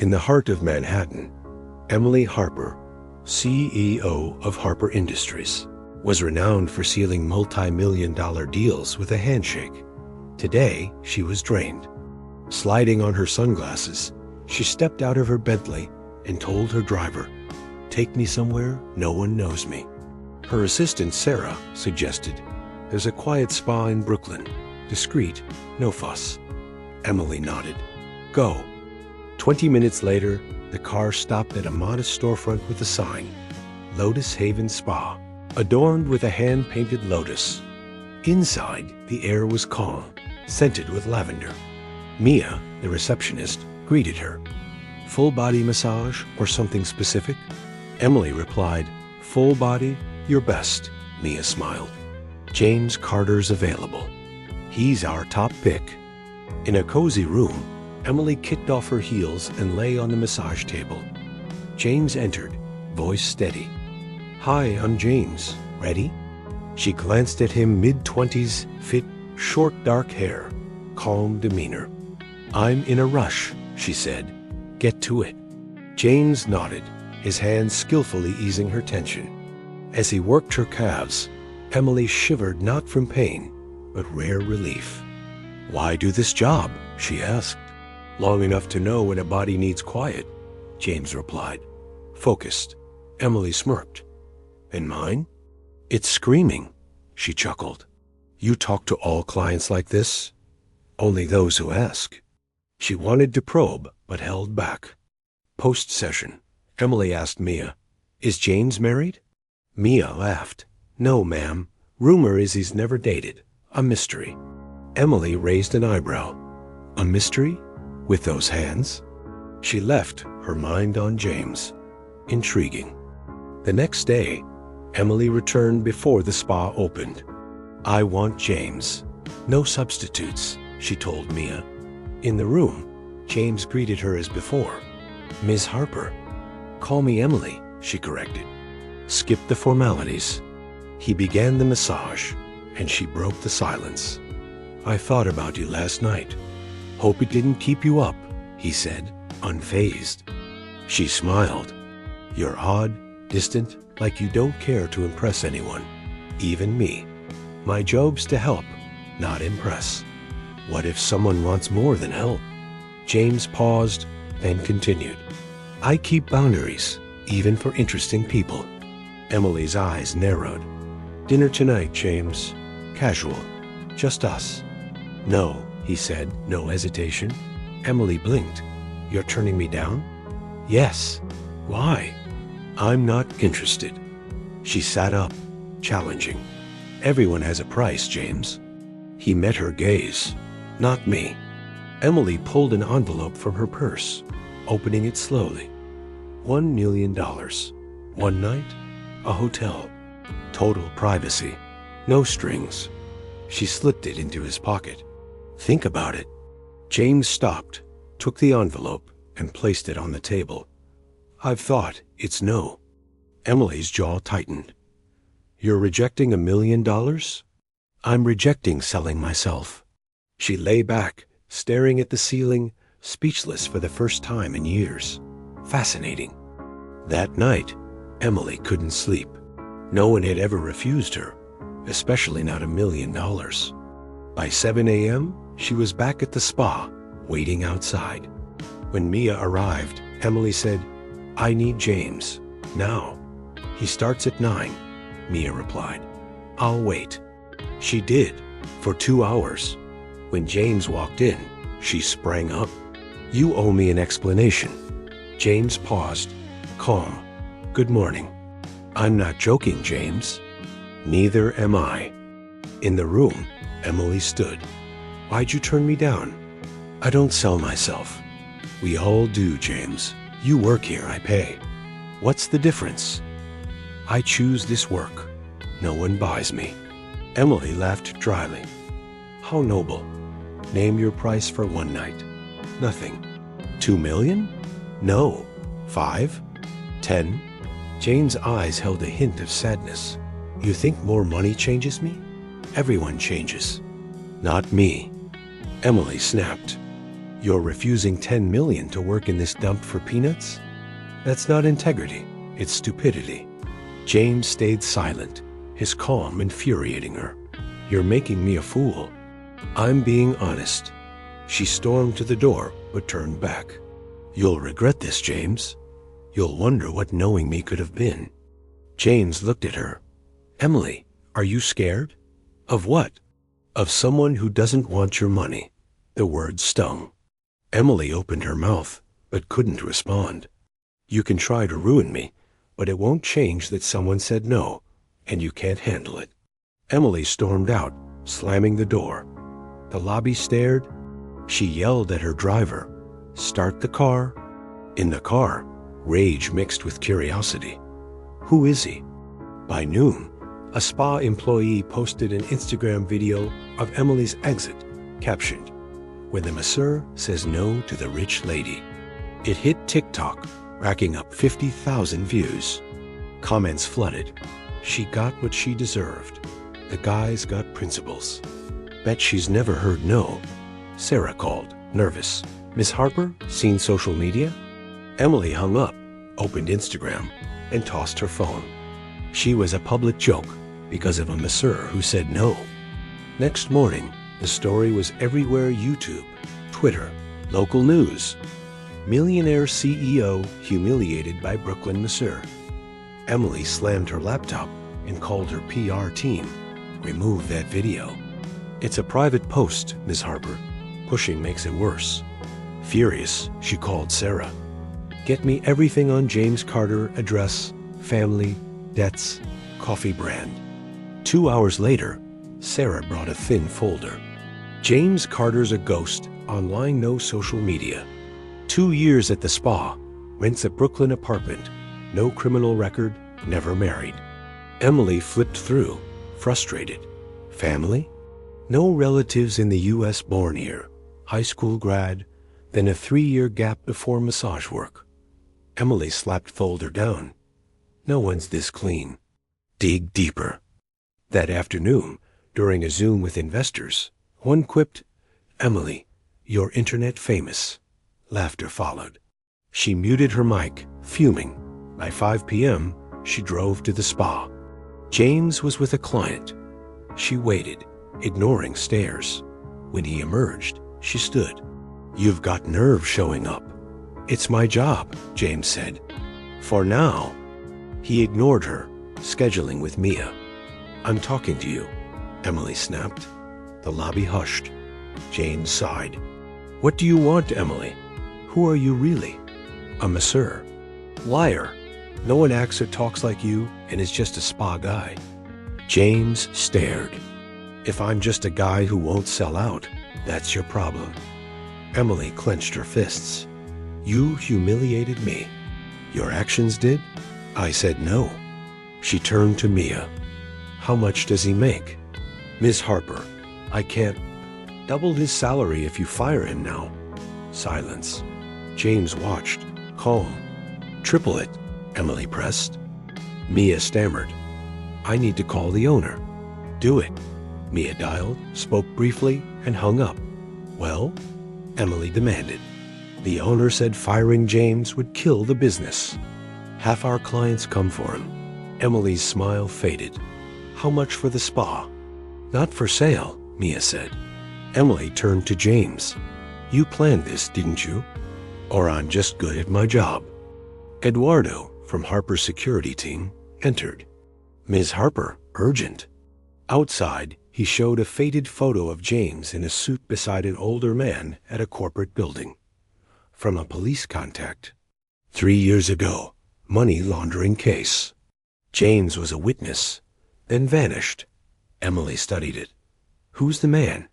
In the heart of Manhattan, Emily Harper, CEO of Harper Industries, was renowned for sealing multi-million-dollar deals with a handshake. Today, she was drained. Sliding on her sunglasses, she stepped out of her Bentley and told her driver, "Take me somewhere no one knows me." Her assistant, Sarah, suggested, "There's a quiet spa in Brooklyn. Discreet, no fuss." Emily nodded. "Go." 20 minutes later, the car stopped at a modest storefront with a sign, Lotus Haven Spa, adorned with a hand-painted lotus. Inside, the air was calm, scented with lavender. Mia, the receptionist, greeted her. "Full body massage or something specific?" Emily replied, "Full body, your best." Mia smiled. "James Carter's available. He's our top pick." In a cozy room, Emily kicked off her heels and lay on the massage table. James entered, voice steady. "Hi, I'm James. Ready?" She glanced at him, mid-20s, fit, short dark hair, calm demeanor. "I'm in a rush," she said. "Get to it." James nodded, his hands skillfully easing her tension. As he worked her calves, Emily shivered not from pain, but rare relief. "Why do this job?" she asked. "Long enough to know when a body needs quiet," James replied. Focused, Emily smirked. "And mine?" "It's screaming," she chuckled. "You talk to all clients like this?" "Only those who ask." She wanted to probe, but held back. Post-session, Emily asked Mia, "Is James married?" Mia laughed. "No, ma'am. Rumor is he's never dated. A mystery." Emily raised an eyebrow. "A mystery? With those hands?" She left, her mind on James. Intriguing. The next day, Emily returned before the spa opened. "I want James. No substitutes," she told Mia. In the room, James greeted her as before. "Ms. Harper." "Call me Emily," she corrected. Skip the formalities. He began the massage, and she broke the silence. "I thought about you last night. Hope it didn't keep you up," he said, unfazed. She smiled. "You're odd, distant, like you don't care to impress anyone, even me. My job's to help, not impress." "What if someone wants more than help?" James paused, then continued. "I keep boundaries, even for interesting people." Emily's eyes narrowed. "Dinner tonight, James. Casual. Just us." "No," he said, no hesitation. Emily blinked. "You're turning me down?" "Yes." "Why?" "I'm not interested." She sat up, challenging. "Everyone has a price, James." He met her gaze. "Not me." Emily pulled an envelope from her purse, opening it slowly. $1 million. One night, a hotel. Total privacy. No strings. She slipped it into his pocket. "Think about it." James stopped, took the envelope, and placed it on the table. "I've thought. It's no." Emily's jaw tightened. "You're rejecting $1 million? "I'm rejecting selling myself." She lay back, staring at the ceiling, speechless for the first time in years. Fascinating. That night, Emily couldn't sleep. No one had ever refused her, especially not $1 million. By 7 a.m., she was back at the spa, waiting outside. When Mia arrived, Emily said, "I need James. Now." "He starts at 9, Mia replied. "I'll wait." She did, for 2 hours. When James walked in, she sprang up. "You owe me an explanation." James paused, calm. "Good morning." "I'm not joking, James." "Neither am I." In the room, Emily stood. "Why'd you turn me down?" "I don't sell myself." "We all do, James. You work here, I pay." "What's the difference?" "I choose this work. No one buys me." Emily laughed dryly. "How noble. Name your price for one night." "Nothing." $2 million? "No." "5? 10? Jane's eyes held a hint of sadness. "You think more money changes me?" "Everyone changes." "Not me." Emily snapped. You're refusing $10 million to work in this dump for peanuts? That's not integrity, it's stupidity. James stayed silent, his calm infuriating her. You're making me a fool. I'm being honest. She stormed to the door, but turned back. You'll regret this, James. You'll wonder what knowing me could have been. James looked at her. Emily, are you scared? Of what? Of someone who doesn't want your money. The word stung. Emily opened her mouth, but couldn't respond. You can try to ruin me, but it won't change that someone said no, and you can't handle it. Emily stormed out, slamming the door. The lobby stared. She yelled at her driver, "Start the car." In the car, rage mixed with curiosity. Who is he? By noon, a spa employee posted an Instagram video of Emily's exit, captioned, "When the masseur says no to the rich lady." It hit TikTok, racking up 50,000 views. Comments flooded. She got what she deserved. The guy's got principles. Bet she's never heard no. Sarah called, nervous. Miss Harper, seen social media? Emily hung up, opened Instagram, and tossed her phone. She was a public joke because of a masseur who said no. Next morning, the story was everywhere: YouTube, Twitter, local news. Millionaire CEO humiliated by Brooklyn masseur. Emily slammed her laptop and called her PR team. Remove that video. It's a private post, Ms. Harper. Pushing makes it worse. Furious, she called Sarah. Get me everything on James Carter, address, family, debts, coffee brand. 2 hours later, Sarah brought a thin folder. James Carter's a ghost, online, no social media. 2 years at the spa, rents a Brooklyn apartment, no criminal record, never married. Emily flipped through, frustrated. Family? No relatives in the U.S. born here. High school grad, then a 3-year gap before massage work. Emily slapped folder down. No one's this clean. Dig deeper. That afternoon, during a Zoom with investors, one quipped, Emily, you're internet famous. Laughter followed. She muted her mic, fuming. By 5 p.m., she drove to the spa. James was with a client. She waited, ignoring stares. When he emerged, she stood. You've got nerve showing up. It's my job, James said. For now. He ignored her, scheduling with Mia. I'm talking to you, Emily snapped. The lobby hushed. James sighed. What do you want, Emily? Who are you really? A masseur. Liar. No one acts or talks like you and is just a spa guy. James stared. If I'm just a guy who won't sell out, that's your problem. Emily clenched her fists. You humiliated me. Your actions did? I said no. She turned to Mia. How much does he make? Ms. Harper, I can't. Double his salary if you fire him now. Silence. James watched, calm. Triple it, Emily pressed. Mia stammered. I need to call the owner. Do it. Mia dialed, spoke briefly, and hung up. Well? Emily demanded. The owner said firing James would kill the business. Half our clients come for him. Emily's smile faded. How much for the spa? Not for sale, Mia said. Emily turned to James. You planned this, didn't you? Or I'm just good at my job. Eduardo, from Harper's security team, entered. Ms. Harper, urgent. Outside, he showed a faded photo of James in a suit beside an older man at a corporate building. From a police contact. 3 years ago, money laundering case. James was a witness, then vanished. Emily studied it. Who's the man?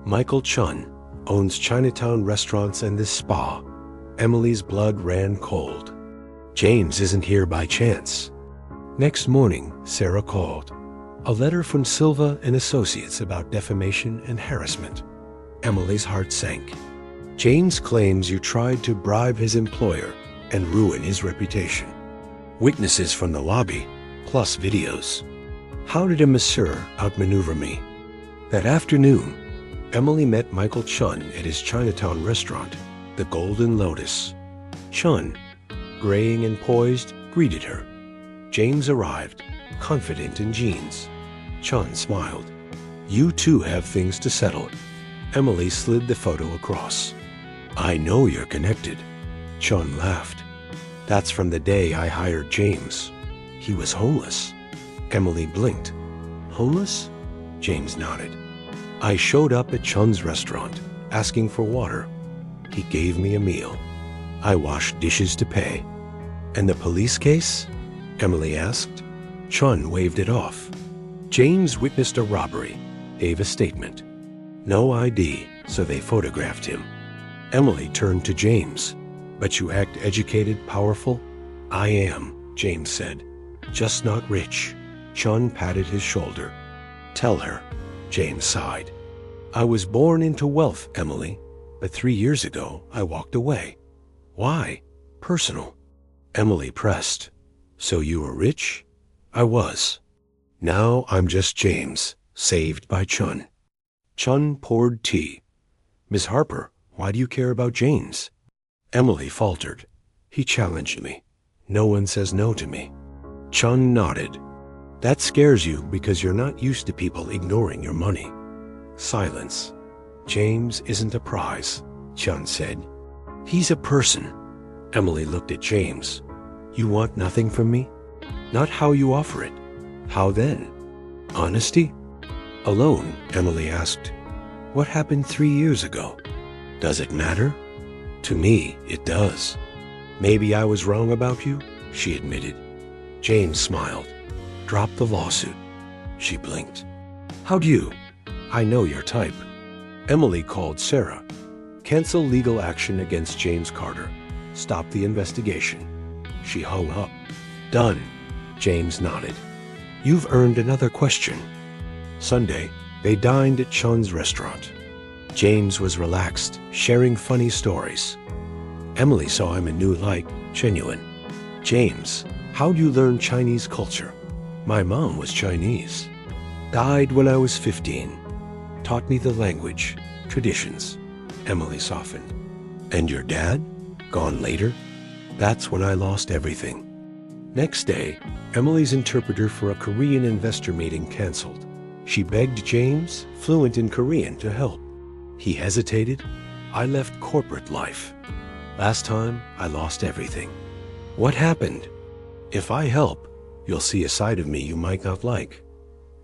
Michael Chun, owns Chinatown restaurants and this spa. Emily's blood ran cold. James isn't here by chance. Next morning, Sarah called. A letter from Silva and Associates about defamation and harassment. Emily's heart sank. James claims you tried to bribe his employer and ruin his reputation. Witnesses from the lobby, plus videos. How did a masseur outmaneuver me? That afternoon, Emily met Michael Chun at his Chinatown restaurant, the Golden Lotus. Chun, graying and poised, greeted her. James arrived, confident in jeans. Chun smiled. "You too have things to settle." Emily slid the photo across. "I know you're connected." Chun laughed. "That's from the day I hired James. He was homeless." Emily blinked. "Homeless?" James nodded. "I showed up at Chun's restaurant, asking for water. He gave me a meal. I washed dishes to pay." "And the police case?" Emily asked. Chun waved it off. "James witnessed a robbery, gave a statement. No ID, so they photographed him." Emily turned to James. "But you act educated, powerful?" "I am," James said. "Just not rich." Chun patted his shoulder. "Tell her," James sighed. "I was born into wealth, Emily, but 3 years ago I walked away." "Why?" "Personal." Emily pressed. "So you were rich?" "I was. Now I'm just James, saved by Chun." Chun poured tea. "Miss Harper, why do you care about James?" Emily faltered. "He challenged me. No one says no to me." Chun nodded. "That scares you because you're not used to people ignoring your money." Silence. "James isn't a prize," Chun said. "He's a person." Emily looked at James. "You want nothing from me?" "Not how you offer it." "How then?" "Honesty?" "Alone?" Emily asked. "What happened 3 years ago?" "Does it matter?" "To me, it does." "Maybe I was wrong about you," she admitted. James smiled. "Drop the lawsuit." She blinked. "How'd you?" "I know your type." Emily called Sarah. "Cancel legal action against James Carter. Stop the investigation." She hung up. "Done." James nodded. "You've earned another question." Sunday, they dined at Chun's restaurant. James was relaxed, sharing funny stories. Emily saw him in new light, genuine. "James, how'd you learn Chinese culture?" "My mom was Chinese. Died when I was 15. Taught me the language, traditions." Emily softened. "And your dad? Gone later?" "That's when I lost everything." Next day, Emily's interpreter for a Korean investor meeting canceled. She begged James, fluent in Korean, to help. He hesitated. "I left corporate life. Last time, I lost everything." "What happened?" "If I help, you'll see a side of me you might not like."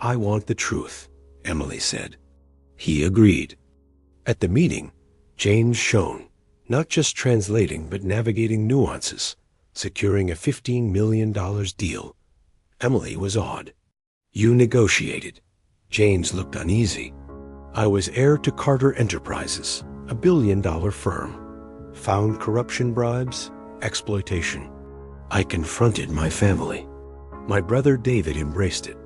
"I want the truth," Emily said. He agreed. At the meeting, James shone, not just translating but navigating nuances, securing a $15 million deal. Emily was awed. "You negotiated." James looked uneasy. "I was heir to Carter Enterprises, a billion-dollar firm. Found corruption, bribes, exploitation. I confronted my family. My brother David embraced it.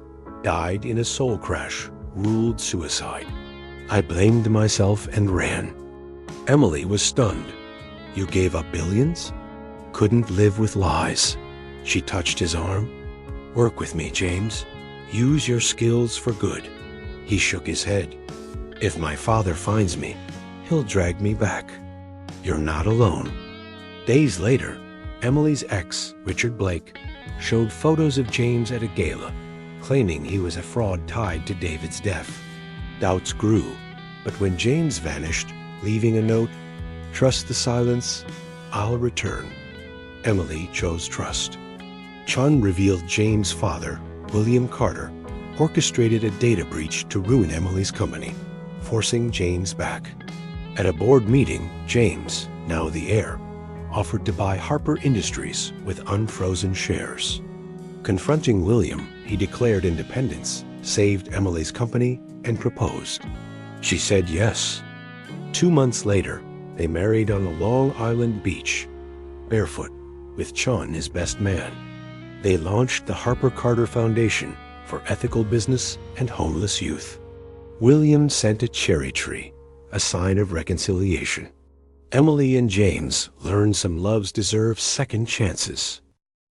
Died in a soul crash, ruled suicide. I blamed myself and ran." Emily was stunned. "You gave up billions?" "Couldn't live with lies." She touched his arm. "Work with me, James. Use your skills for good." He shook his head. "If my father finds me, he'll drag me back." "You're not alone." Days later, Emily's ex, Richard Blake, showed photos of James at a gala, claiming he was a fraud tied to David's death. Doubts grew, but when James vanished, leaving a note, "Trust the silence, I'll return," Emily chose trust. Chun revealed James' father, William Carter, orchestrated a data breach to ruin Emily's company, forcing James back. At a board meeting, James, now the heir, offered to buy Harper Industries with unfrozen shares. Confronting William, he declared independence, saved Emily's company, and proposed. She said yes. 2 months later, they married on a Long Island beach, barefoot, with Chun his best man. They launched the Harper Carter Foundation for ethical business and homeless youth. William sent a cherry tree, a sign of reconciliation. Emily and James learned some loves deserve second chances.